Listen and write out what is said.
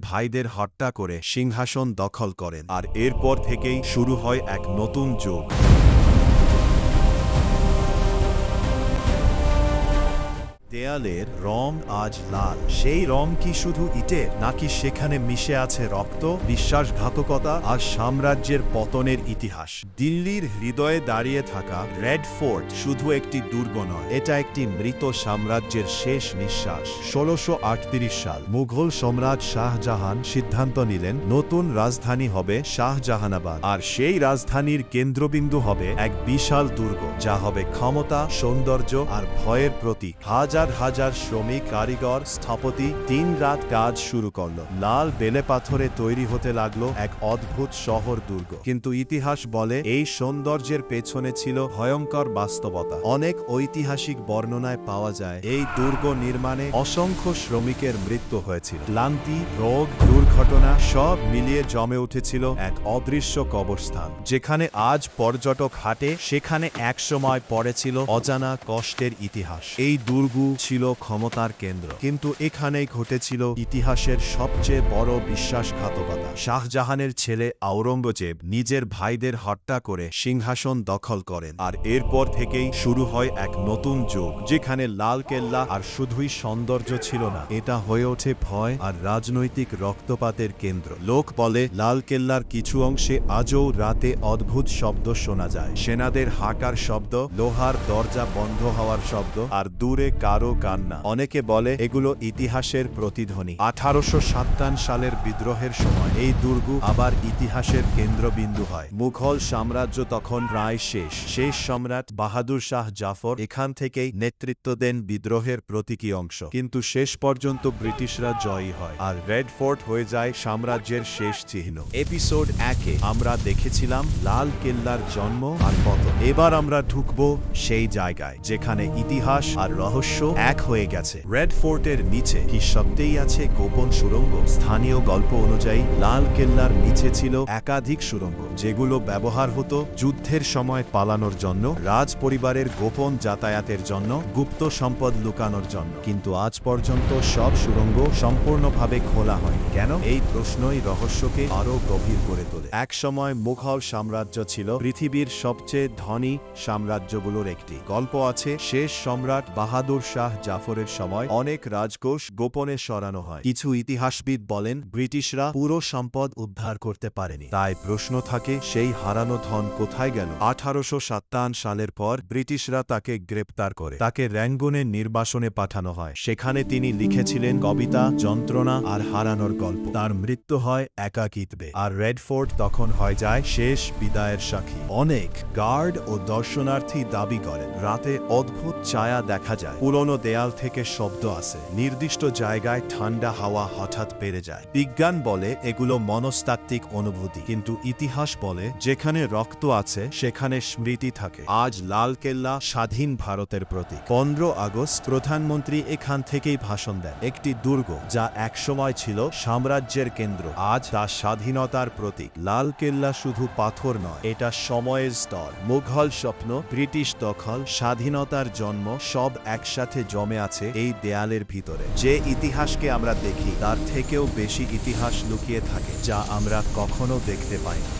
ভাইদের হত্যা করে সিংহাসন দখল করেন, আর এরপর থেকেই শুরু হয় এক নতুন যুগ। দেয়ালের রং আজ লাল। সেই রং কি শুধু ইটের, নাকি সেখানে মিশে আছে রক্ত, বিশ্বাসঘাতকতা আর সাম্রাজ্যের পতনের ইতিহাস? দিল্লির হৃদয়ে দাঁড়িয়ে থাকা রেড ফোর্ট শুধু একটি দুর্গ নয়, এটা একটি মৃত সাম্রাজ্যের শেষ নিঃশ্বাস। ১৬৩৮ সাল মুঘল সম্রাট শাহজাহান সিদ্ধান্ত নিলেন নতুন রাজধানী হবে শাহজাহানাবাদ, আর সেই রাজধানীর কেন্দ্রবিন্দু হবে এক বিশাল দুর্গ, যা হবে ক্ষমতা, সৌন্দর্য আর ভয়ের প্রতীক। হাজার হাজার শ্রমিক, কারিগর, স্থপতি দিন-রাত কাজ শুরু করল। লাল বেলে পাথরে তৈরি হতে লাগলো এক অদ্ভুত শহর দুর্গ। কিন্তু ইতিহাস বলে এই সৌন্দর্যের পেছনে ছিল ভয়ঙ্কর বাস্তবতা। অনেক ঐতিহাসিক বর্ণনায় পাওয়া যায় এই দুর্গ নির্মাণে অসংখ্য শ্রমিকের মৃত্যু হয়েছিল। ক্লান্তি, রোগ, দুর্ঘটনা সব মিলিয়ে জমে উঠেছিল এক অদৃশ্য কবরস্থান। যেখানে আজ পর্যটক হাঁটে, সেখানে একসময় পড়েছিল অজানা কষ্টের ইতিহাস। এই দুর্গ ছিল ক্ষমতার কেন্দ্র, কিন্তু এখানেই ঘটেছিল ইতিহাসের সবচেয়ে বড় বিশ্বাসঘাতকতা। শাহজাহানের ছেলে আওরঙ্গজেব নিজের ভাইদের হত্যা করে সিংহাসন দখল করেন, আর এরপর থেকেই শুরু হয় এক নতুন যুগ, যেখানে লাল কেল্লা আর শুধুই সৌন্দর্য ছিল না, এটা হয়ে ওঠে ভয় আর রাজনৈতিক রক্তপাতের কেন্দ্র। লোক বলে লাল কেল্লার কিছু অংশে আজও রাতে অদ্ভুত শব্দ শোনা যায়, সেনাদের হাঁটার শব্দ, লোহার দরজা বন্ধ হওয়ার শব্দ, আর দূরে কারো কান্না। অনেকে বলে এগুলো ইতিহাসের প্রতিধ্বনি। ১৮৫৭ সালের বিদ্রোহের সময় এই দুর্গ আবার ইতিহাসের কেন্দ্রবিন্দু হয়। মুঘল সাম্রাজ্য তখন প্রায় শেষ সম্রাট বাহাদুর শাহ জাফর এখান থেকেই নেতৃত্ব দেন বিদ্রোহের প্রতীকী অংশ। কিন্তু শেষ পর্যন্ত ব্রিটিশরা জয়ী হয়, আর রেড ফোর্ট হয়ে যায় সাম্রাজ্যের শেষ চিহ্ন। এপিসোড ১-এ আমরা দেখেছিলাম লাল কেল্লার জন্ম আর পতন। এবার আমরা ঢুকব সেই জায়গায় যেখানে ইতিহাস আর রহস্য এক হয়ে গেছে। রেড ফোর্টের নিচে কি সত্যিই আছে গোপন সুড়ঙ্গ? স্থানীয় গল্প অনুযায়ী লাল কেল্লার নিচে ছিল একাধিক সুড়ঙ্গ, যেগুলো ব্যবহার হতো যুদ্ধের সময় পালানোর জন্য, রাজ পরিবারের গোপন যাতায়াতের জন্য, গুপ্ত সম্পদ লুকানোর জন্য। কিন্তু আজ পর্যন্ত সব সুড়ঙ্গ সম্পূর্ণভাবে খোলা হয়নি। কেন? এই প্রশ্নই রহস্যকে আরো গভীর করে তোলে। এক সময় মুঘল সাম্রাজ্য ছিল পৃথিবীর সবচেয়ে ধনী সাম্রাজ্যগুলোর একটি। গল্প আছে শেষ সম্রাট বাহাদুর শাহ জাফরের সময় অনেক রাজকোষ গোপনে সরানো হয়। কিছু ইতিহাসবিদ বলেন ব্রিটিশরা পুরো সম্পদ উদ্ধার করতে পারেনি। তাই প্রশ্ন থাকে সেই হারানো ধন কোথায় গেল? ১৮৫৭ সালের পর ব্রিটিশরা তাকে গ্রেপ্তার করে তাকে র্যাঙ্গুনের নির্বাসনে পাঠানো হয়। সেখানে তিনি লিখেছিলেন কবিতা, যন্ত্রণা আর হারানোর গল্প। তার মৃত্যু হয় একাকিত্বে, আর রেড ফোর্ট তখন হয়ে যায় শেষ বিদায়ের সাক্ষী। অনেক গার্ড ও দর্শনার্থী দাবি করেন রাতে অদ্ভুত ছায়া দেখা যায়, পুরনো দেয়াল থেকে শব্দ আসে, নির্দিষ্ট জায়গায় ঠান্ডা হাওয়া হঠাৎ বেড়ে যায়। বিজ্ঞান বলে এগুলো মনস্তাত্ত্বিক অনুভূতি, কিন্তু ইতিহাস বলে যেখানে রক্ত আছে সেখানে স্মৃতি থাকে। আজ লাল কেল্লা স্বাধীন ভারতের প্রতীক। ১৫ আগস্ট প্রধানমন্ত্রী এখান থেকেই ভাষণ দেন। একটি দুর্গ যা একসময় ছিল সাম্রাজ্যের কেন্দ্র, আজ তা স্বাধীনতার প্রতীক। লাল কেল্লা শুধু পাথর নয়, এটা সময়ের স্তর। মুঘল স্বপ্ন, ব্রিটিশ দখল, স্বাধীনতার জন্ম সব একসাথে জমে আছে এই দেয়ালের ভিতরে। যে ইতিহাসকে আমরা দেখি তার থেকেও বেশি ইতিহাস লুকিয়ে থাকে, যা আমরা কখনো দেখতে পাই না।